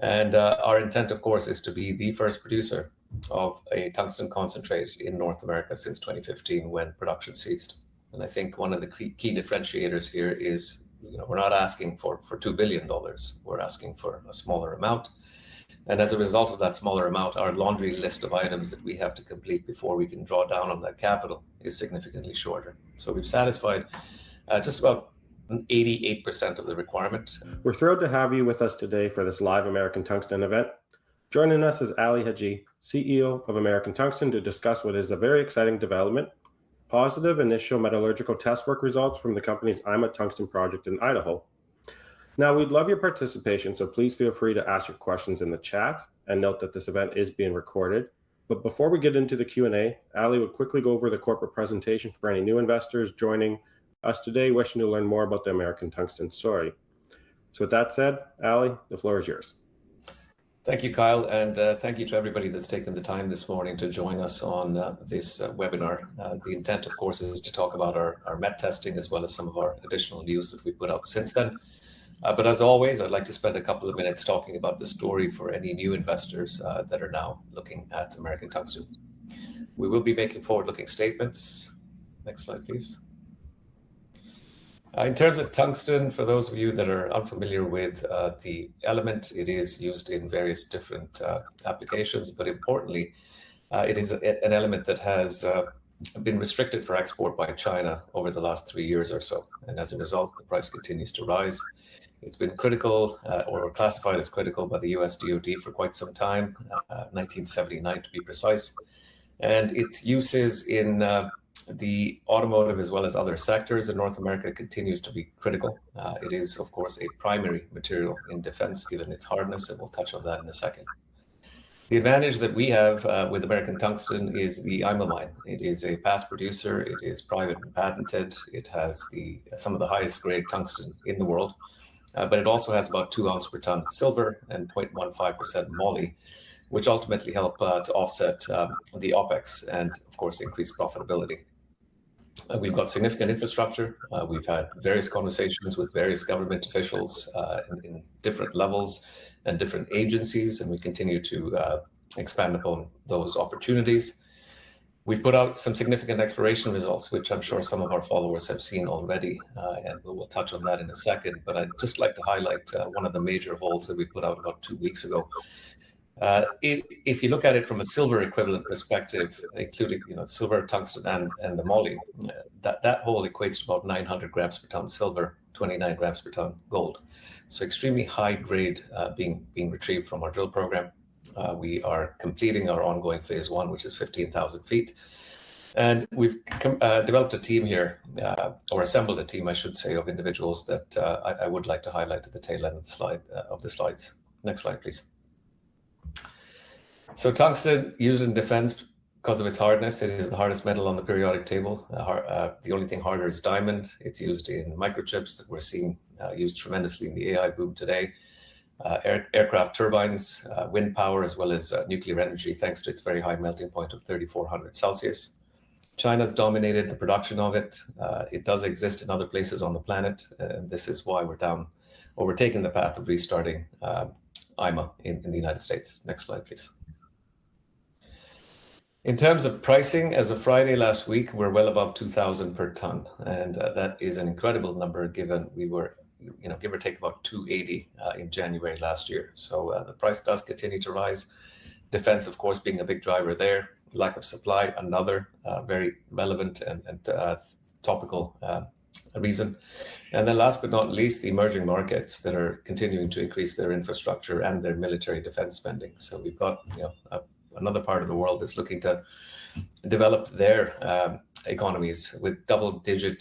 And our intent, of course, is to be the first producer of a tungsten concentrate in North America since 2015 when production ceased. And I think one of the key differentiators here is, we're not asking for $2 billion. We're asking for a smaller amount. And as a result of that smaller amount, our laundry list of items that we have to complete before we can draw down on that capital is significantly shorter. So we've satisfied just about 88% of the requirement. We're thrilled to have you with us today for this live American Tungsten event. Joining us is Ali Haji, CEO of American Tungsten, to discuss what is a very exciting development: positive initial metallurgical test work results from the company's IMA Tungsten project in Idaho. Now, we'd love your participation, so please feel free to ask your questions in the chat, and note that this event is being recorded. But before we get into the Q&A, Ali would quickly go over the corporate presentation for any new investors joining us today wishing to learn more about the American Tungsten story. So with that said, Ali, the floor is yours. Thank you, Kyle, and thank you to everybody that's taken the time this morning to join us on this webinar. The intent, of course, is to talk about our met testing as well as some of our additional news that we put out since then. But as always, I'd like to spend a couple of minutes talking about the story for any new investors that are now looking at American Tungsten. We will be making forward-looking statements. Next slide, please. In terms of tungsten, for those of you that are unfamiliar with the element, it is used in various different applications, but importantly, it is an element that has been restricted for export by China over the last 3 years or so. And as a result, the price continues to rise. It's been critical or classified as critical by the US DoD for quite some time, 1979 to be precise. And its uses in the automotive as well as other sectors in North America continues to be critical. It is, of course, a primary material in defense, given its hardness, and we'll touch on that in a second. The advantage that we have with American Tungsten is the IMA mine. It is a past producer, it is private and patented, it has some of the highest grade tungsten in the world, but it also has about 2 ounces per ton silver and 0.15% moly, which ultimately help to offset the OPEX and, of course, increase profitability. We've got significant infrastructure. We've had various conversations with various government officials in different levels and different agencies, and we continue to expand upon those opportunities. We've put out some significant exploration results, which I'm sure some of our followers have seen already, and we'll touch on that in a second. But I'd just like to highlight one of the major holes that we put out about 2 weeks ago. If you look at it from a silver equivalent perspective, including silver, tungsten, and the moly, that hole equates to about 900 grams per ton silver, 29 grams per ton gold. So extremely high grade being retrieved from our drill program. We are completing our ongoing phase 1, which is 15,000 feet. And we've developed a team here, or assembled a team, I should say, of individuals that I would like to highlight at the tail end of the slides. Next slide, please. So tungsten, used in defense because of its hardness. It is the hardest metal on the periodic table. The only thing harder is diamond. It's used in microchips that we're seeing used tremendously in the AI boom today. Aircraft turbines, wind power, as well as nuclear energy, thanks to its very high melting point of 3,400 Celsius. China's dominated the production of it. It does exist in other places on the planet, and this is why we're taking the path of restarting IMA in the United States. Next slide, please. In terms of pricing, as of Friday last week, we're well above 2,000 per ton, and that is an incredible number given we were, give or take about 280 in January last year. So the price does continue to rise. Defense, of course, being a big driver there. Lack of supply, another very relevant and topical reason. And then last but not least, the emerging markets that are continuing to increase their infrastructure and their military defense spending. So we've got another part of the world that's looking to develop their economies with double-digit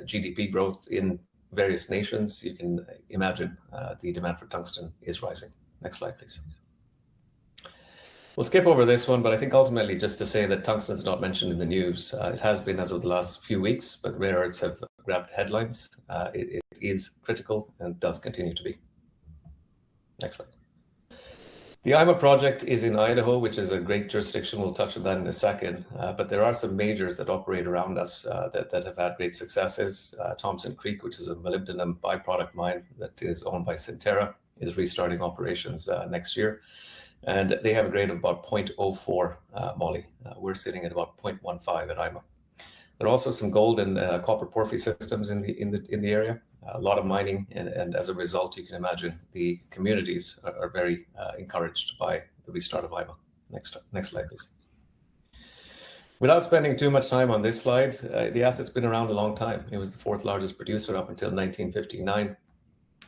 GDP growth in various nations. You can imagine the demand for tungsten is rising. Next slide, please. We'll skip over this one, but I think ultimately just to say that tungsten is not mentioned in the news. It has been as of the last few weeks, but rare earths have grabbed headlines. It is critical and does continue to be. Next slide. The IMA project is in Idaho, which is a great jurisdiction. We'll touch on that in a second. But there are some majors that operate around us that have had great successes. Thompson Creek, which is a molybdenum byproduct mine that is owned by Centerra is restarting operations next year. And they have a grade of about 0.04 moly. We're sitting at about 0.15 at IMA. There are also some gold and copper porphyry systems in the area. A lot of mining, and as a result, you can imagine the communities are very encouraged by the restart of IMA. Next slide, please. Without spending too much time on this slide, the asset's been around a long time. It was the fourth largest producer up until 1959.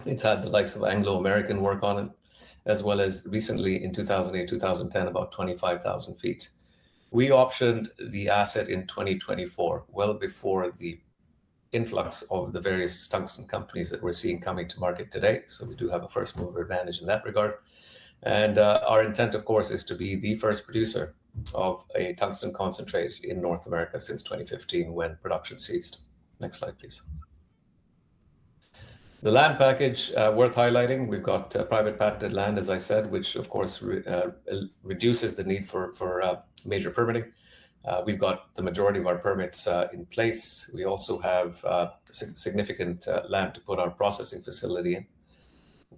It's had the likes of Anglo-American work on it, as well as recently in 2008, 2010, about 25,000 feet. We optioned the asset in 2024, well before the influx of the various tungsten companies that we're seeing coming to market today. So we do have a first mover advantage in that regard. And our intent, of course, is to be the first producer of a tungsten concentrate in North America since 2015 when production ceased. Next slide, please. The land package worth highlighting. We've got private patented land, as I said, which of course reduces the need for major permitting. We've got the majority of our permits in place. We also have significant land to put our processing facility in.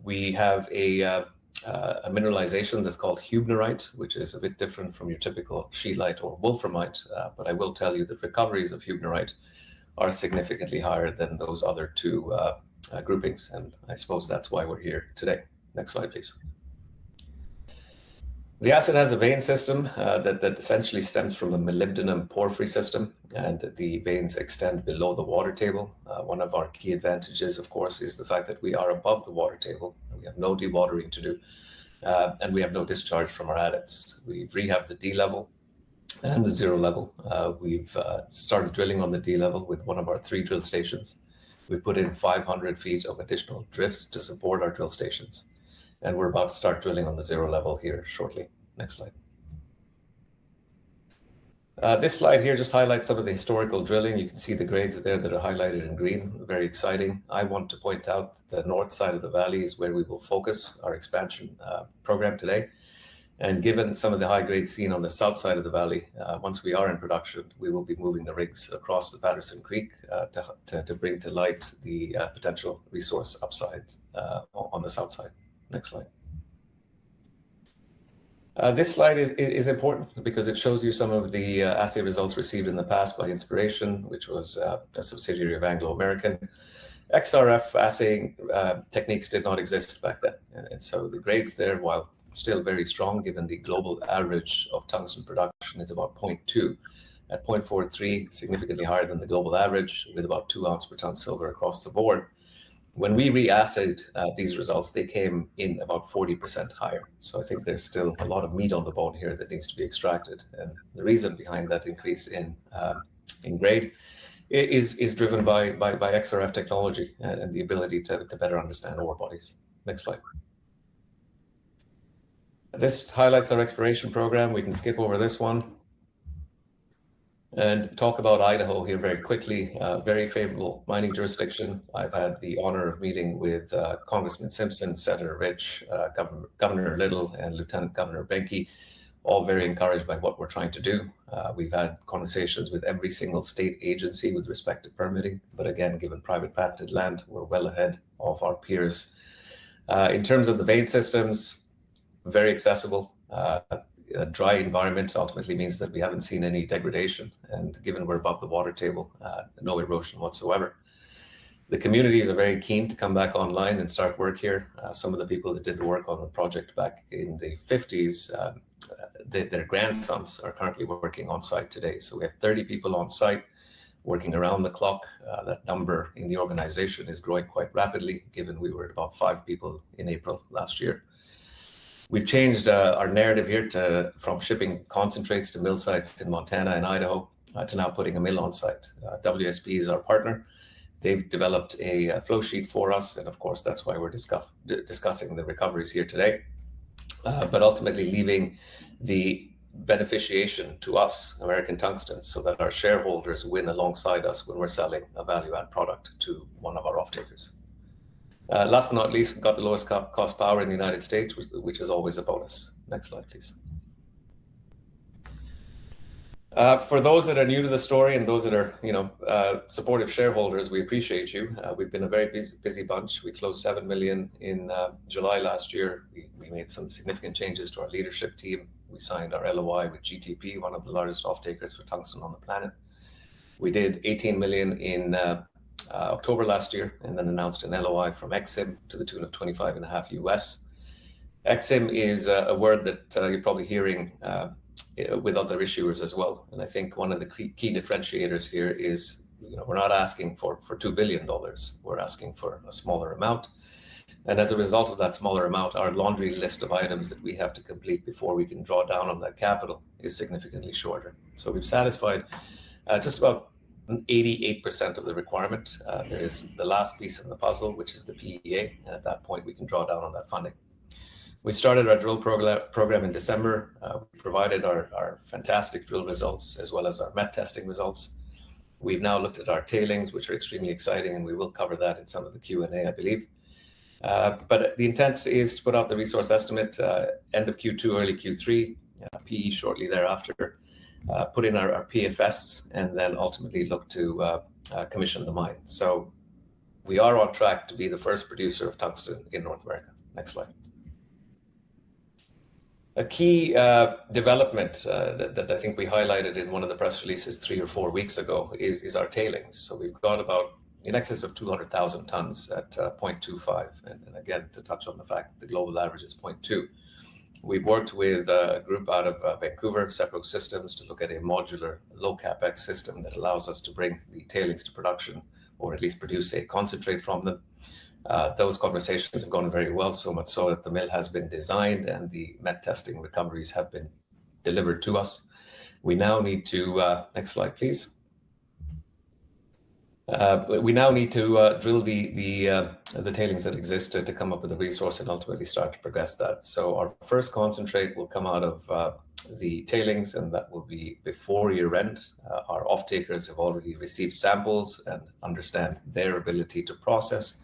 We have a mineralization that's called hubnerite, which is a bit different from your typical scheelite or wolframite, but I will tell you that recoveries of hubnerite are significantly higher than those other two groupings, and I suppose that's why we're here today. Next slide, please. The asset has a vein system that essentially stems from a molybdenum porphyry system, and the veins extend below the water table. One of our key advantages, of course, is the fact that we are above the water table. We have no dewatering to do, and we have no discharge from our adits. We've rehabbed the D level and the 0 level. We've started drilling on the D level with one of our 3 drill stations. We've put in 500 feet of additional drifts to support our drill stations. And we're about to start drilling on the 0 level here shortly. Next slide. This slide here just highlights some of the historical drilling. You can see the grades there that are highlighted in green, very exciting. I want to point out the north side of the valley is where we will focus our expansion program today. And given some of the high grades seen on the south side of the valley, once we are in production, we will be moving the rigs across the Patterson Creek to bring to light the potential resource upsides on the south side. Next slide. This slide is important because it shows you some of the assay results received in the past by Inspiration, which was a subsidiary of Anglo-American. XRF assaying techniques did not exist back then. And so the grades there, while still very strong, given the global average of tungsten production is about 0.2, at 0.43, significantly higher than the global average, with about 2 ounces per ton silver across the board. When we re-assayed these results, they came in about 40% higher. So I think there's still a lot of meat on the bone here that needs to be extracted. And the reason behind that increase in grade is driven by XRF technology and the ability to better understand ore bodies. Next slide. This highlights our exploration program. We can skip over this one and talk about Idaho here very quickly. Very favorable mining jurisdiction. I've had the honor of meeting with Congressman Simpson, Senator Rich, Governor Little, and Lieutenant Governor Benke, all very encouraged by what we're trying to do. We've had conversations with every single state agency with respect to permitting, but again, given private patented land, we're well ahead of our peers. In terms of the vein systems, very accessible. A dry environment ultimately means that we haven't seen any degradation, and given we're above the water table, no erosion whatsoever. The communities are very keen to come back online and start work here. Some of the people that did the work on the project back in the 50s, their grandsons are currently working on site today. So we have 30 people on site working around the clock. That number in the organization is growing quite rapidly, given we were at about 5 people in April last year. We've changed our narrative here from shipping concentrates to mill sites in Montana and Idaho to now putting a mill on site. WSP is our partner. They've developed a flow sheet for us, and of course, that's why we're discussing the recoveries here today. But ultimately leaving the beneficiation to us, American Tungsten, so that our shareholders win alongside us when we're selling a value-add product to one of our off-takers. Last but not least, we've got the lowest cost power in the United States, which is always a bonus. Next slide, please. For those that are new to the story and those that are, supportive shareholders, we appreciate you. We've been a very busy bunch. We closed 7 million in July last year. We made some significant changes to our leadership team. We signed our LOI with GTP, one of the largest off-takers for tungsten on the planet. We did 18 million in October last year, and then announced an LOI from Exim to the tune of 25.5 US. Exim is a word that you're probably hearing with other issuers as well. And I think one of the key differentiators here is, we're not asking for $2 billion. We're asking for a smaller amount. And as a result of that smaller amount, our laundry list of items that we have to complete before we can draw down on that capital is significantly shorter. So we've satisfied just about 88% of the requirement. There is the last piece of the puzzle, which is the PEA. And at that point, we can draw down on that funding. We started our drill program in December. We provided our fantastic drill results as well as our met testing results. We've now looked at our tailings, which are extremely exciting, and we will cover that in some of the Q&A, I believe. But the intent is to put out the resource estimate end of Q2, early Q3, PE shortly thereafter, put in our PFS, and then ultimately look to commission the mine. So we are on track to be the first producer of tungsten in North America. Next slide. A key development that I think we highlighted in one of the press releases 3 or 4 weeks ago is our tailings. So we've got about in excess of 200,000 tons at 0.25. And again, to touch on the fact that the global average is 0.2. We've worked with a group out of Vancouver, Testwork Systems, to look at a modular low capex system that allows us to bring the tailings to production, or at least produce a concentrate from them. Those conversations have gone very well, so much so that the mill has been designed and the met testing recoveries have been delivered to us. We now need to, next slide, please. We now need to drill the tailings that exist to come up with a resource and ultimately start to progress that. So our first concentrate will come out of the tailings, and that will be before year end. Our off-takers have already received samples and understand their ability to process.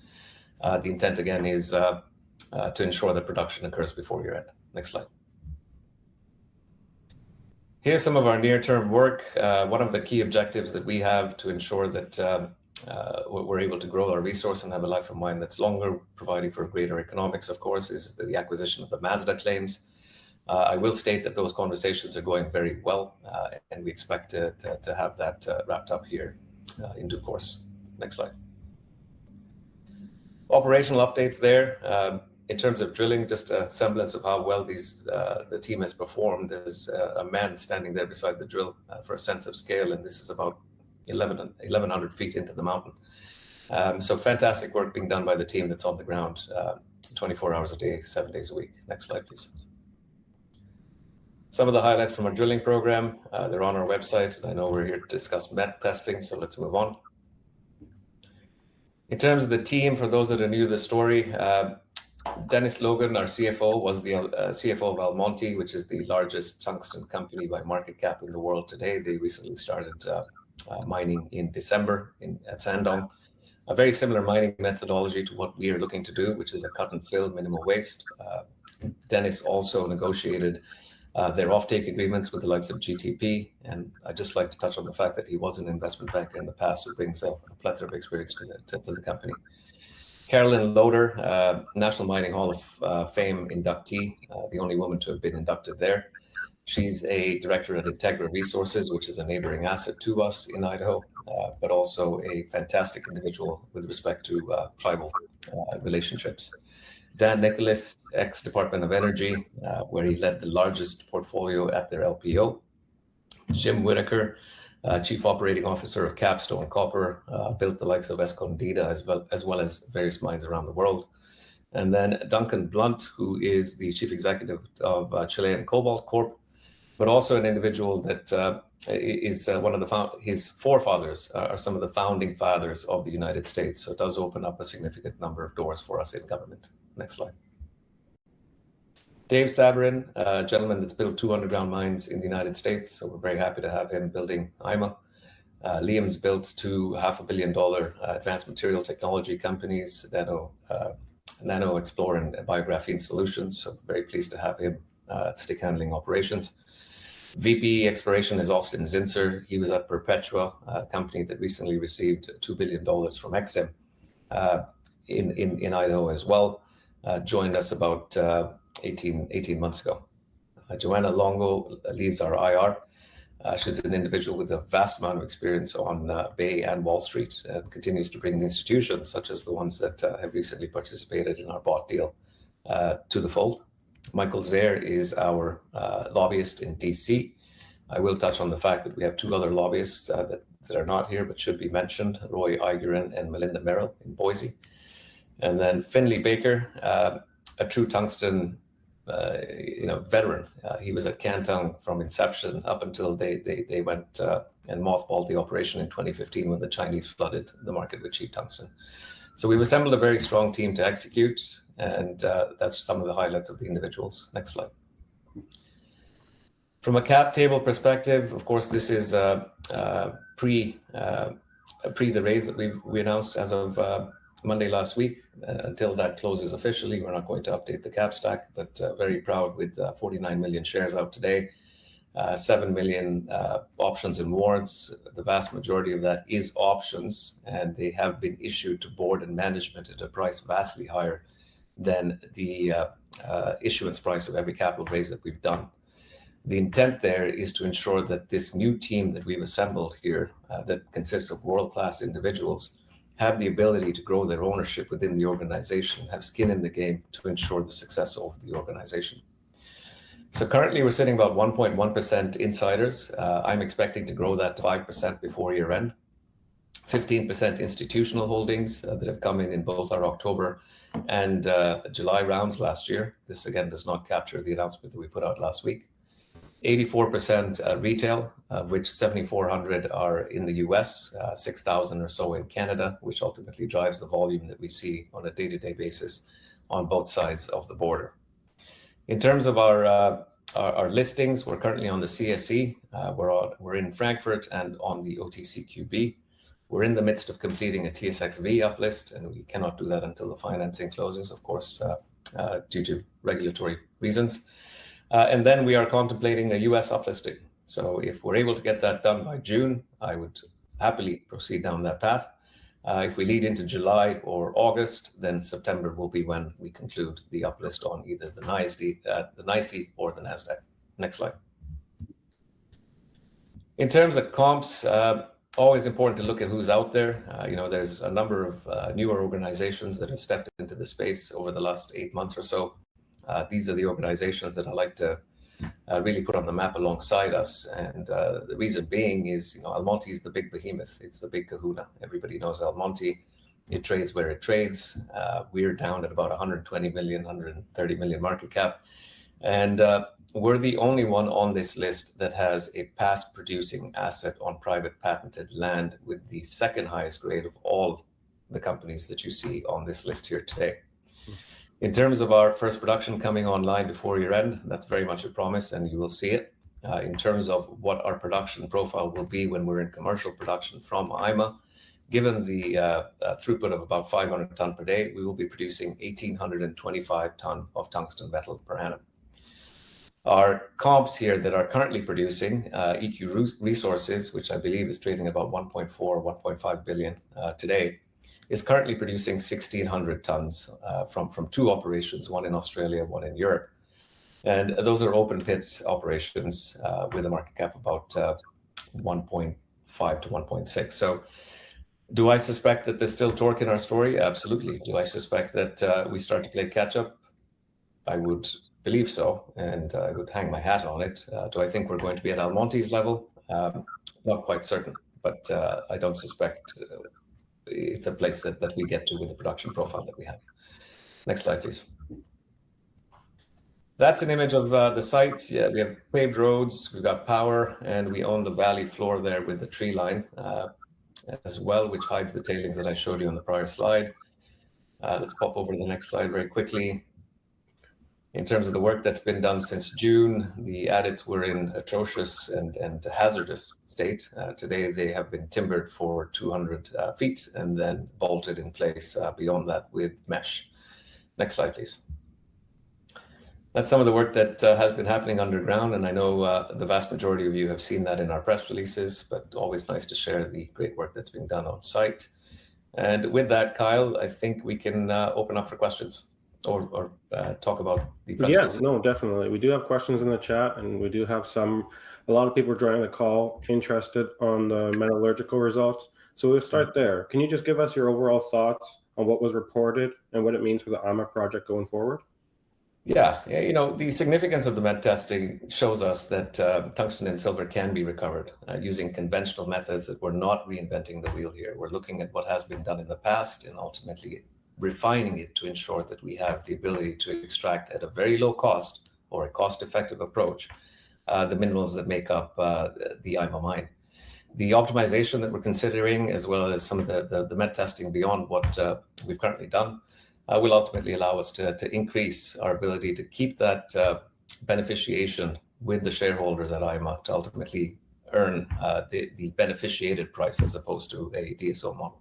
The intent again is to ensure that production occurs before year end. Next slide. Here's some of our near-term work. One of the key objectives that we have to ensure that we're able to grow our resource and have a life of mine that's longer, providing for greater economics, of course, is the acquisition of the Mazda claims. I will state that those conversations are going very well, and we expect to have that wrapped up here in due course. Next slide. Operational updates there. In terms of drilling, just a semblance of how well the team has performed. There's a man standing there beside the drill for a sense of scale, and this is about 1,100 feet into the mountain. So fantastic work being done by the team that's on the ground 24 hours a day, 7 days a week. Next slide, please. Some of the highlights from our drilling program, they're on our website. I know we're here to discuss met testing, so let's move on. In terms of the team, for those that are new to the story, Dennis Logan, our CFO, was the CFO of Almonty, which is the largest tungsten company by market cap in the world today. They recently started mining in December at Sandong. A very similar mining methodology to what we are looking to do, which is a cut and fill, minimal waste. Dennis also negotiated their offtake agreements with the likes of GTP. And I'd just like to touch on the fact that he was an investment banker in the past who brings a plethora of experience to the company. Carolyn Loader, National Mining Hall of Fame inductee, the only woman to have been inducted there. She's a director at Integra Resources, which is a neighboring asset to us in Idaho, but also a fantastic individual with respect to tribal relationships. Dan Nicholas, ex-Department of Energy, where he led the largest portfolio at their LPO. Jim Whitaker, Chief Operating Officer of Capstone Copper, built the likes of Escondida as well as various mines around the world. And then Duncan Blunt, who is the Chief Executive of Chilean Cobalt Corp, but also an individual that is one of his forefathers are some of the founding fathers of the United States. So it does open up a significant number of doors for us in government. Next slide. Dave Sabrin, a gentleman that's built 2 underground mines in the United States. So we're very happy to have him building IMA. Liam's built 2 $500 million advanced material technology companies, Nano Explore and Biographene Solutions. So very pleased to have him stick handling operations. VP Exploration is Austin Zinser. He was at Perpetua, a company that recently received $2 billion from Exim in Idaho as well. Joined us about 18 months ago. Joanna Longo leads our IR. She's an individual with a vast amount of experience on Bay and Wall Street and continues to bring the institutions, such as the ones that have recently participated in our bought deal, to the fold. Michael Zaire is our lobbyist in DC. I will touch on the fact that we have two other lobbyists that are not here but should be mentioned, Roy Igerin and Melinda Merrill in Boise. And then Finley Baker, a true tungsten veteran. He was at Cantung from inception up until they went and mothballed the operation in 2015 when the Chinese flooded the market with cheap tungsten. So we've assembled a very strong team to execute, and that's some of the highlights of the individuals. Next slide. From a cap table perspective, of course, this is pre the raise that we announced as of Monday last week. Until that closes officially, we're not going to update the cap stack, but very proud with 49 million shares out today, 7 million options and warrants. The vast majority of that is options, and they have been issued to board and management at a price vastly higher than the issuance price of every capital raise that we've done. The intent there is to ensure that this new team that we've assembled here, that consists of world-class individuals, have the ability to grow their ownership within the organization, have skin in the game to ensure the success of the organization. So currently we're sitting about 1.1% insiders. I'm expecting to grow that to 5% before year end. 15% institutional holdings that have come in both our October and July rounds last year. This again does not capture the announcement that we put out last week. 84% retail, of which 7,400 are in the US, 6,000 or so in Canada, which ultimately drives the volume that we see on a day-to-day basis on both sides of the border. In terms of our listings, we're currently on the CSE. We're in Frankfurt and on the OTCQB. We're in the midst of completing a TSXV uplist, and we cannot do that until the financing closes, of course, due to regulatory reasons. And then we are contemplating a US uplisting. So if we're able to get that done by June, I would happily proceed down that path. If we lead into July or August, then September will be when we conclude the uplist on either the NYSE or the NASDAQ. Next slide. In terms of comps, always important to look at who's out there. There's a number of newer organizations that have stepped into the space over the last 8 months or so. These are the organizations that I like to really put on the map alongside us. And the reason being is, Almonte is the big behemoth. It's the big kahuna. Everybody knows Almonte. It trades where it trades. We're down at about 120 million, 130 million market cap. And we're the only one on this list that has a past producing asset on private patented land with the second highest grade of all the companies that you see on this list here today. In terms of our first production coming online before year end, that's very much a promise, and you will see it. In terms of what our production profile will be when we're in commercial production from IMA, given the throughput of about 500 ton per day, we will be producing 1,825 ton of tungsten metal per annum. Our comps here that are currently producing, EQ Resources, which I believe is trading about 1.4, 1.5 billion today, is currently producing 1,600 tons from two operations, one in Australia, one in Europe. And those are open pit operations with a market cap about 1.5 to 1.6. So do I suspect that there's still torque in our story? Absolutely. Do I suspect that we start to play catch up? I would believe so, and I would hang my hat on it. Do I think we're going to be at Almonte's level? Not quite certain, but I don't suspect it's a place that we get to with the production profile that we have. Next slide, please. That's an image of the site. Yeah, we have paved roads, we've got power, and we own the valley floor there with the tree line as well, which hides the tailings that I showed you on the prior slide. Let's pop over to the next slide very quickly. In terms of the work that's been done since June, the adits were in atrocious and hazardous state. Today, they have been timbered for 200 feet and then bolted in place beyond that with mesh. Next slide, please. That's some of the work that has been happening underground, and I know the vast majority of you have seen that in our press releases, but always nice to share the great work that's being done on site. And with that, Kyle, I think we can open up for questions or talk about the press Yeah, release. no, definitely. We do have questions in the chat, and we do have a lot of people joining the call interested on the metallurgical results. So we'll start there. Can you just give us your overall thoughts on what was reported and what it means for the AMA project going forward? Yeah, the significance of the met testing shows us that tungsten and silver can be recovered using conventional methods, that we're not reinventing the wheel here. We're looking at what has been done in the past and ultimately refining it to ensure that we have the ability to extract at a very low cost, or a cost-effective approach, the minerals that make up the IMA mine. The optimization that we're considering, as well as some of the met testing beyond what we've currently done, will ultimately allow us to increase our ability to keep that beneficiation with the shareholders at IMA to ultimately earn the beneficiated price as opposed to a DSO model.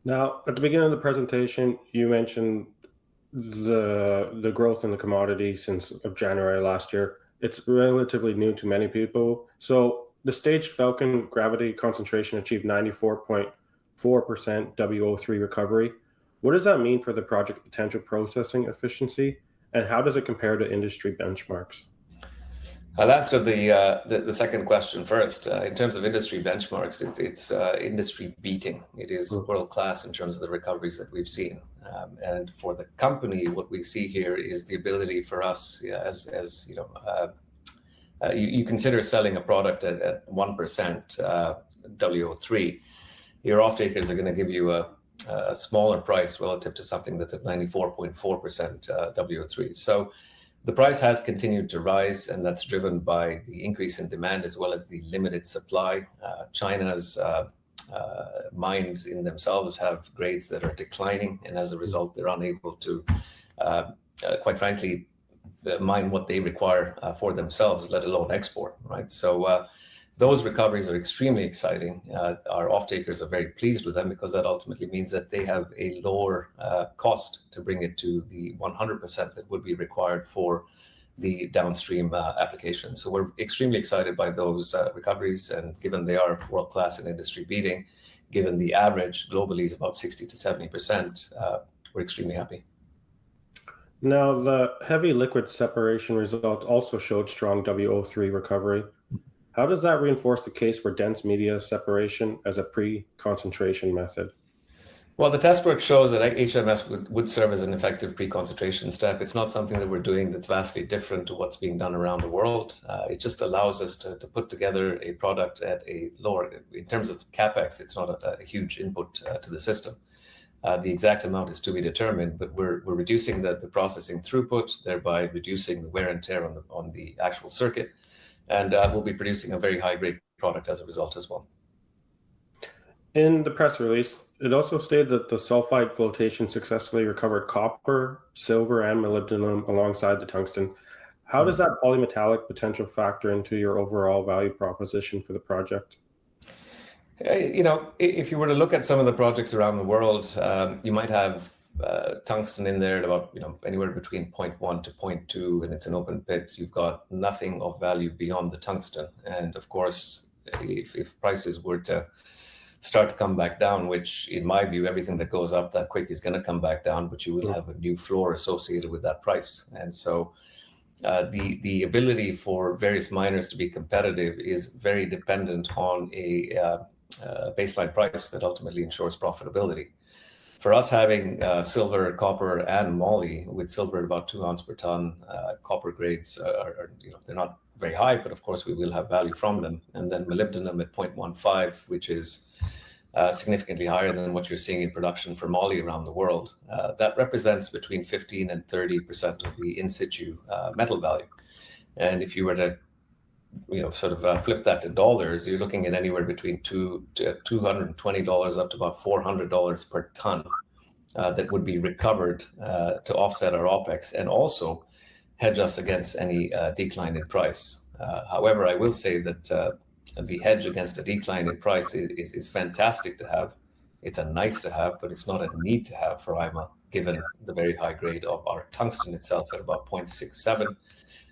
Now, at the beginning of the presentation, you mentioned the growth in the commodity since of January last year. It's relatively new to many people. So the staged Falcon gravity concentration achieved 94.4% WO3 recovery. What does that mean for the project potential processing efficiency, and how does it compare to industry benchmarks? I'll answer the second question first. In terms of industry benchmarks, it's industry beating. It is world class in terms of the recoveries that we've seen. And for the company, what we see here is the ability for us, as you know, you consider selling a product at 1% WO3, your off-takers are going to give you a smaller price relative to something that's at 94.4% WO3. So the price has continued to rise, and that's driven by the increase in demand as well as the limited supply. China's mines in themselves have grades that are declining, and as a result, they're unable to, quite frankly, mine what they require for themselves, let alone export, right? So those recoveries are extremely exciting. Our off-takers are very pleased with them because that ultimately means that they have a lower cost to bring it to the 100% that would be required for the downstream application. So we're extremely excited by those recoveries, and given they are world-class and industry beating, given the average globally is about 60 to 70%, we're extremely happy. Now, the heavy liquid separation results also showed strong WO3 recovery. How does that reinforce the case for dense media separation as a pre-concentration method? Well, the test work shows that HMS would serve as an effective pre-concentration step. It's not something that we're doing that's vastly different to what's being done around the world. It just allows us to put together a product at a lower, in terms of CapEx, it's not a huge input to the system. The exact amount is to be determined, but we're reducing the processing throughput, thereby reducing the wear and tear on the actual circuit. And we'll be producing a very high-grade product as a result as well. In the press release, it also stated that the sulfide flotation successfully recovered copper, silver, and molybdenum alongside the tungsten. How does that polymetallic potential factor into your overall value proposition for the project? If you were to look at some of the projects around the world, you might have tungsten in there at about anywhere between 0.1 to 0.2, and it's an open pit. You've got nothing of value beyond the tungsten. And of course, if prices were to start to come back down, which in my view, everything that goes up that quick is going to come back down, but you will have a new floor associated with that price. And so the ability for various miners to be competitive is very dependent on a baseline price that ultimately ensures profitability. For us, having silver, copper, and moly, with silver at about 2 ounces per ton, copper grades are they're not very high, but of course we will have value from them. And then molybdenum at 0.15, which is significantly higher than what you're seeing in production for moly around the world. That represents between 15 and 30% of the in situ metal value. And if you were to flip that to dollars, you're looking at anywhere between $220 up to about $400 per ton that would be recovered to offset our OPEX and also hedge us against any decline in price. However, I will say that the hedge against a decline in price is fantastic to have. It's a nice to have, but it's not a need to have for IMA, given the very high grade of our tungsten itself at about 0.67.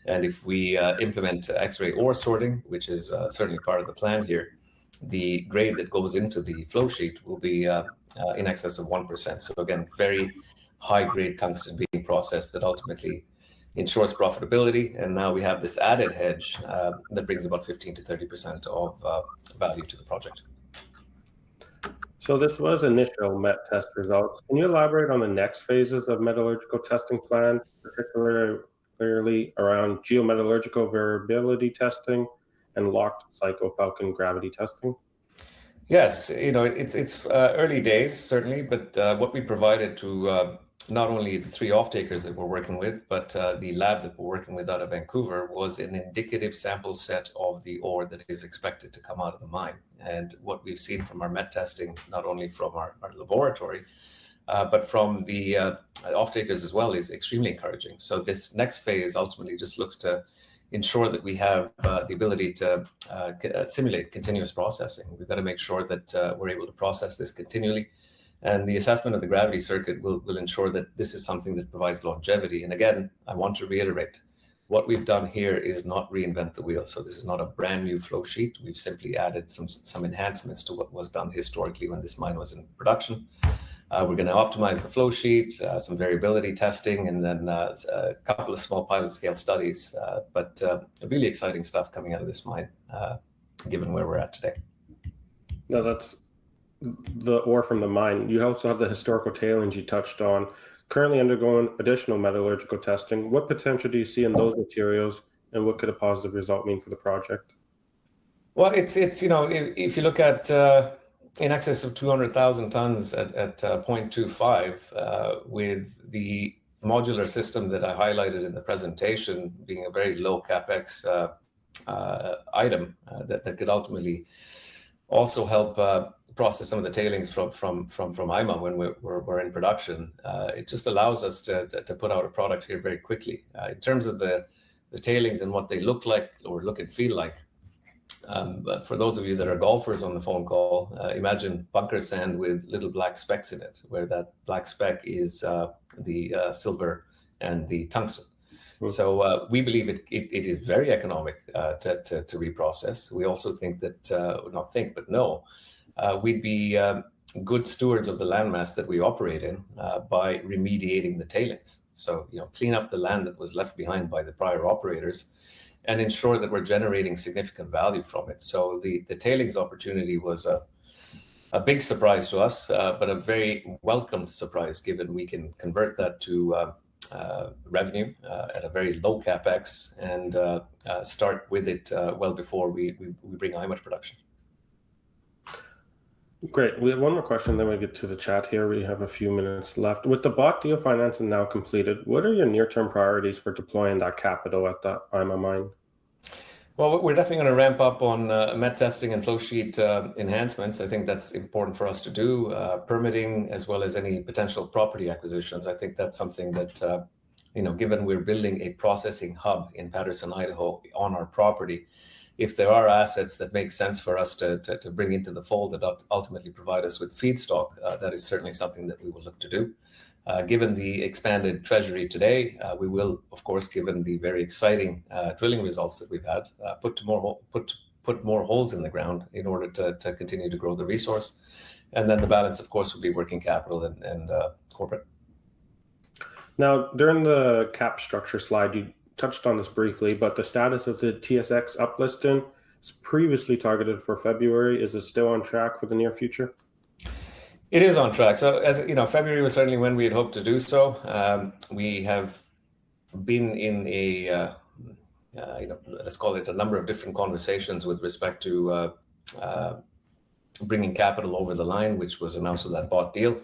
And if we implement X-ray ore sorting, which is certainly part of the plan here, the grade that goes into the flow sheet will be in excess of 1%. So again, very high grade tungsten being processed that ultimately ensures profitability. And now we have this added hedge that brings about 15 to 30% of value to the project. So this was initial MET test results. Can you elaborate on the next phases of metallurgical testing plan, particularly around geometallurgical variability testing and locked cycle-Falcon gravity testing? Yes, it's early days certainly, but what we provided to not only the three off-takers that we're working with, but the lab that we're working with out of Vancouver was an indicative sample set of the ore that is expected to come out of the mine. And what we've seen from our MET testing, not only from our laboratory, but from the off-takers as well, is extremely encouraging. So this next phase ultimately just looks to ensure that we have the ability to simulate continuous processing. We've got to make sure that we're able to process this continually. And the assessment of the gravity circuit will ensure that this is something that provides longevity. And again, I want to reiterate, what we've done here is not reinvent the wheel. So this is not a brand new flow sheet. We've simply added some enhancements to what was done historically when this mine was in production. We're going to optimize the flow sheet, some variability testing, and then a couple of small pilot scale studies. But really exciting stuff coming out of this mine, given where we're at today. No, that's the ore from the mine. You also have the historical tailings you touched on, currently undergoing additional metallurgical testing. What potential do you see in those materials, and what could a positive result mean for the project? Well, it's if you look at in excess of 200,000 tons at 0.25, with the modular system that I highlighted in the presentation being a very low capex item that could ultimately also help process some of the tailings from IMA when we're in production. It just allows us to put out a product here very quickly. In terms of the tailings and what they look like or look and feel like, but for those of you that are golfers on the phone call, imagine bunker sand with little black specks in it, where that black speck is the silver and the tungsten. So we believe it is very economic to reprocess. We also think that, not think, but know, we'd be good stewards of the landmass that we operate in by remediating the tailings. So, clean up the land that was left behind by the prior operators and ensure that we're generating significant value from it. So the tailings opportunity was a big surprise to us, but a very welcomed surprise, given we can convert that to revenue at a very low capex and start with it well before we bring IMA to production. Great. We have one more question, then we get to the chat here. We have a few minutes left. With the bought deal financing now completed, what are your near-term priorities for deploying that capital at the IMA mine? Well, we're definitely going to ramp up on MET testing and flow sheet enhancements. I think that's important for us to do. Permitting, as well as any potential property acquisitions. I think that's something that, given we're building a processing hub in Patterson, Idaho on our property, if there are assets that make sense for us to bring into the fold that ultimately provide us with feedstock, that is certainly something that we will look to do. Given the expanded treasury today, we will, of course, given the very exciting drilling results that we've had, put more holes in the ground in order to continue to grow the resource. And then the balance, of course, will be working capital and corporate. Now, during the cap structure slide, you touched on this briefly, but the status of the TSX uplisting is previously targeted for February. Is it still on track for the near future? It is on track. So, as February was certainly when we had hoped to do so. We have been in a, let's call it a number of different conversations with respect to bringing capital over the line, which was announced with that bought deal.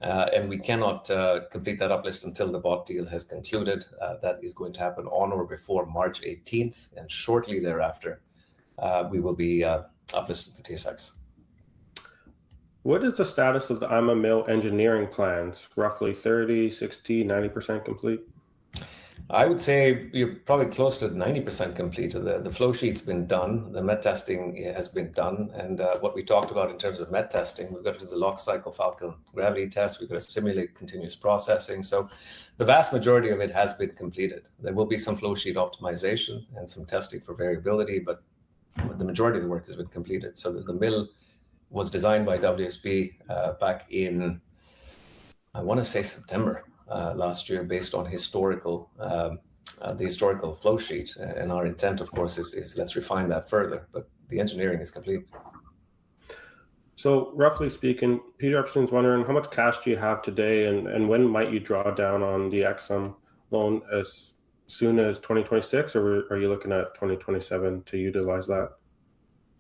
And we cannot complete that uplist until the bought deal has concluded. That is going to happen on or before March 18th. And shortly thereafter, we will be uplisted to TSX. What is the status of the IMA mill engineering plans? Roughly 30, 60, 90% complete? I would say you're probably close to 90% complete. The flow sheet's been done, the met testing has been done, and what we talked about in terms of met testing, we've got to do the lock cycle Falcon gravity test, we've got to simulate continuous processing. So the vast majority of it has been completed. There will be some flow sheet optimization and some testing for variability, but the majority of the work has been completed. So the mill was designed by WSP back in, I want to say September last year, based on the historical flow sheet. And our intent, of course, is let's refine that further. But the engineering is complete. So roughly speaking, Peter Epstein's wondering how much cash do you have today, and when might you draw down on the Exim loan, as soon as 2026, or are you looking at 2027 to utilize that?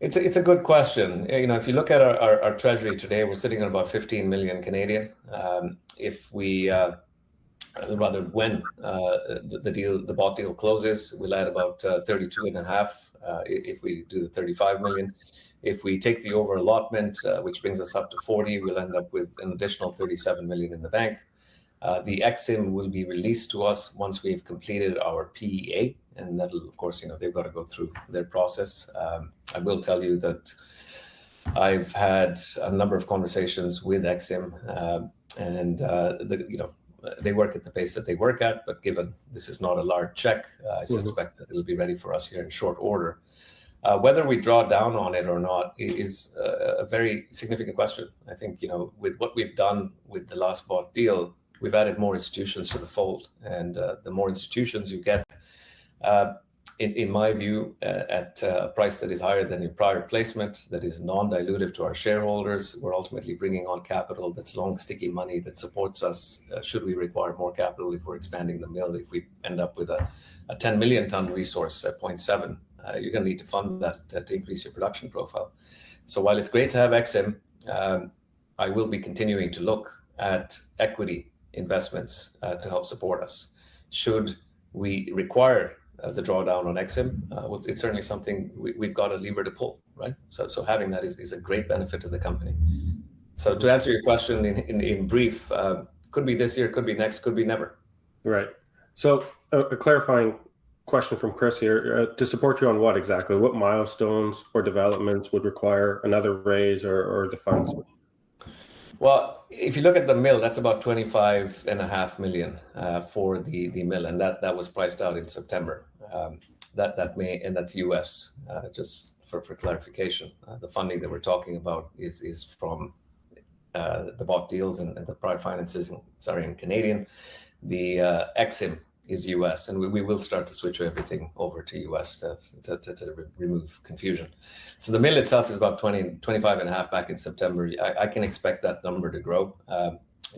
It's a good question. If you look at our treasury today, we're sitting at about 15 million Canadian. If we rather when the bought deal closes, we'll add about 32 and a half if we do the 35 million. If we take the over allotment, which brings us up to 40, we'll end up with an additional 37 million in the bank. The Exim will be released to us once we've completed our PEA, and that'll, of course, they've got to go through their process. I will tell you that I've had a number of conversations with Exim, and they work at the pace that they work at, but given this is not a large check, I suspect that it'll be ready for us here in short order. Whether we draw down on it or not is a very significant question. I think, with what we've done with the last bought deal, we've added more institutions to the fold. And the more institutions you get, in my view, at a price that is higher than your prior placement, that is non-dilutive to our shareholders, we're ultimately bringing on capital that's long, sticky money that supports us should we require more capital if we're expanding the mill. If we end up with a 10 million ton resource at 0.7, you're going to need to fund that to increase your production profile. So while it's great to have Exim, I will be continuing to look at equity investments to help support us. Should we require the drawdown on Exim, well, it's certainly something we've got a lever to pull, right? So having that is a great benefit to the company. So to answer your question in brief, could be this year, could be next, could be never. Right. So a clarifying question from Chris here. To support you on what exactly? What milestones or developments would require another raise or the funds? Well, if you look at the mill, that's about 25.5 million for the mill, and that was priced out in September. And that's US. Just for clarification, the funding that we're talking about is from the bought deals and the prior finances, in Canadian. The Exim is US, and we will start to switch everything over to US to remove confusion. So the mill itself is about 25.5 back in September. I can expect that number to grow,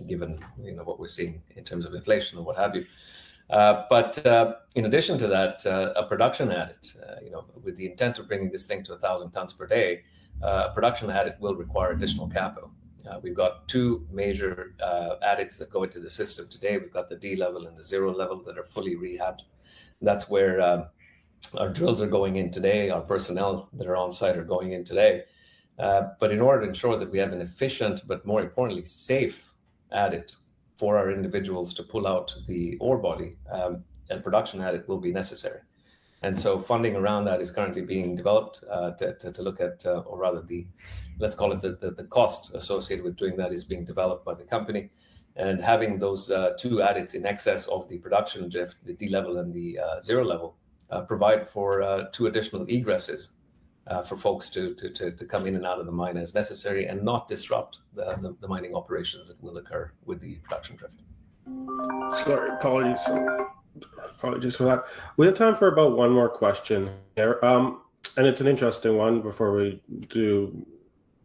given what we're seeing in terms of inflation and what have you. But in addition to that, a production adit, with the intent of bringing this thing to 1,000 tons per day, a production adit will require additional capital. We've got two major adits that go into the system today. We've got the D level and the 0 level that are fully rehabbed. That's where our drills are going in today. Our personnel that are on site are going in today. But in order to ensure that we have an efficient, but more importantly, safe adit for our individuals to pull out the ore body, and production adit will be necessary. And so funding around that is currently being developed to look at, or rather let's call it the cost associated with doing that is being developed by the company. And having those two adits in excess of the production drift, the D level and the 0 level, provide for two additional egresses for folks to come in and out of the mine as necessary and not disrupt the mining operations that will occur with the production drift. Sorry, apologies for that. We have time for about one more question here. And it's an interesting one before we do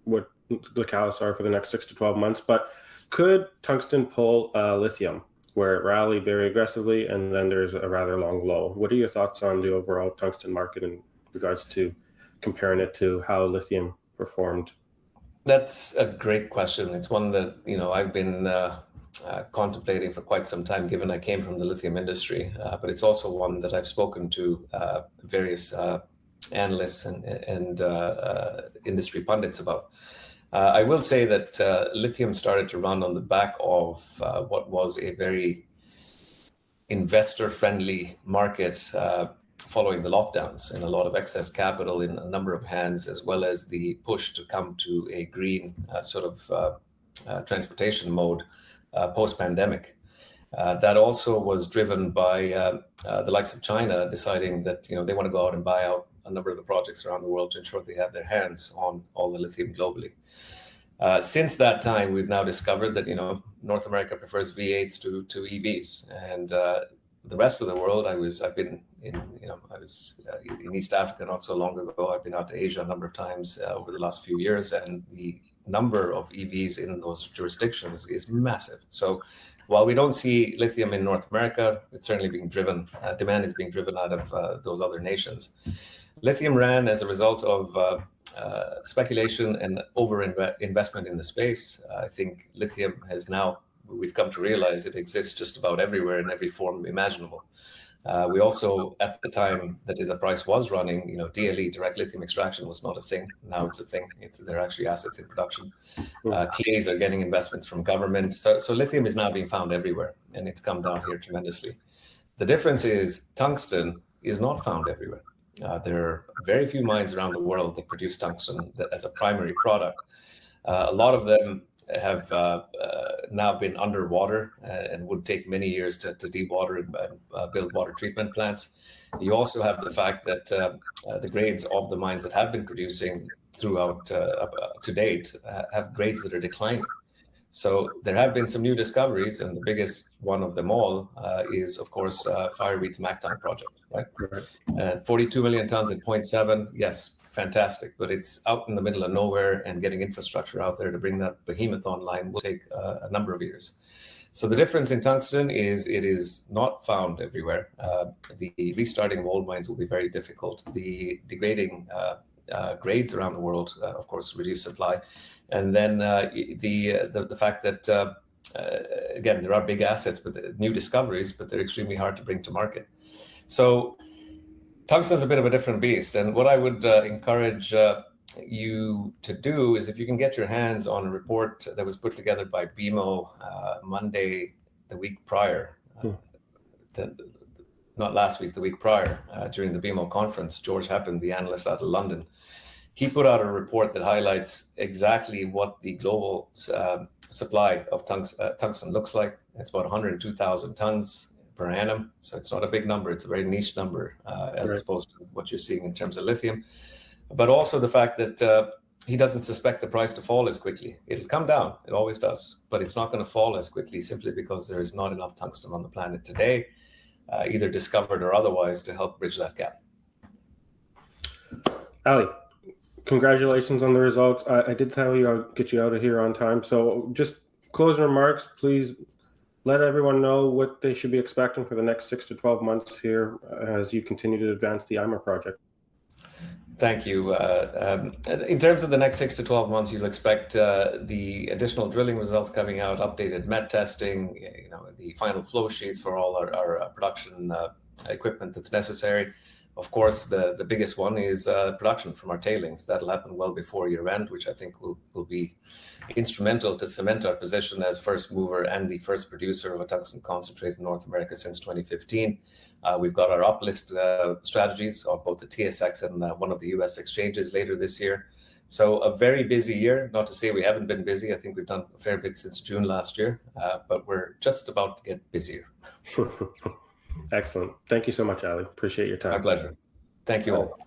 what the catalysts are for the next 6 to 12 months. But could tungsten pull lithium, where it rallied very aggressively and then there's a rather long low? What are your thoughts on the overall tungsten market in regards to comparing it to how lithium performed? That's a great question. It's one that I've been contemplating for quite some time, given I came from the lithium industry. But it's also one that I've spoken to various analysts and industry pundits about. I will say that lithium started to run on the back of what was a very investor-friendly market following the lockdowns, and a lot of excess capital in a number of hands, as well as the push to come to a green transportation mode post-pandemic. That also was driven by the likes of China deciding that they want to go out and buy out a number of the projects around the world to ensure they have their hands on all the lithium globally. Since that time, we've now discovered that North America prefers V8s to EVs, and the rest of the world. I was in East Africa not so long ago. I've been out to Asia a number of times over the last few years, and the number of EVs in those jurisdictions is massive. So while we don't see lithium in North America, it's certainly being driven, demand is being driven out of those other nations. Lithium ran as a result of speculation and over-investment in the space. I think lithium has now, we've come to realize it exists just about everywhere in every form imaginable. We also, at the time that the price was running, DLE, direct lithium extraction, was not a thing. Now it's a thing. They're actually assets in production. Clays are getting investments from government. So lithium is now being found everywhere, and it's come down here tremendously. The difference is tungsten is not found everywhere. There are very few mines around the world that produce tungsten as a primary product. A lot of them have now been underwater and would take many years to dewater and build water treatment plants. You also have the fact that the grades of the mines that have been producing throughout to date have grades that are declining. So there have been some new discoveries, and the biggest one of them all is, of course, Fireweed's Mactung project, right? 42 million tons at 0.7, yes, fantastic, but it's out in the middle of nowhere, and getting infrastructure out there to bring that behemoth online will take a number of years. So the difference in tungsten is it is not found everywhere. The restarting of old mines will be very difficult. The degrading grades around the world, of course, reduce supply. And then the fact that, again, there are big assets, but new discoveries, but they're extremely hard to bring to market. So tungsten's a bit of a different beast. And what I would encourage you to do is, if you can get your hands on a report that was put together by BMO Monday, the week prior, not last week, the week prior, during the BMO conference, George Heppen, the analyst out of London, he put out a report that highlights exactly what the global supply of tungsten looks like. It's about 102,000 tons per annum. So it's not a big number. It's a very niche number as opposed to what you're seeing in terms of lithium. But also the fact that he doesn't suspect the price to fall as quickly. It'll come down. It always does. But it's not going to fall as quickly simply because there is not enough tungsten on the planet today, either discovered or otherwise, to help bridge that gap. Ali, congratulations on the results. I did tell you I'll get you out of here on time. So just closing remarks, please let everyone know what they should be expecting for the next 6 to 12 months here as you continue to advance the IMER project. Thank you. In terms of the next 6 to 12 months, you'll expect the additional drilling results coming out, updated met testing, the final flow sheets for all our production equipment that's necessary. Of course, the biggest one is production from our tailings. That'll happen well before year end, which I think will be instrumental to cement our position as first mover and the first producer of a tungsten concentrate in North America since 2015. We've got our uplist strategies on both the TSX and one of the US exchanges later this year. So a very busy year, not to say we haven't been busy. I think we've done a fair bit since June last year, but we're just about to get busier. Excellent. Thank you so much, Ali. Appreciate your time. My pleasure. Thank you all.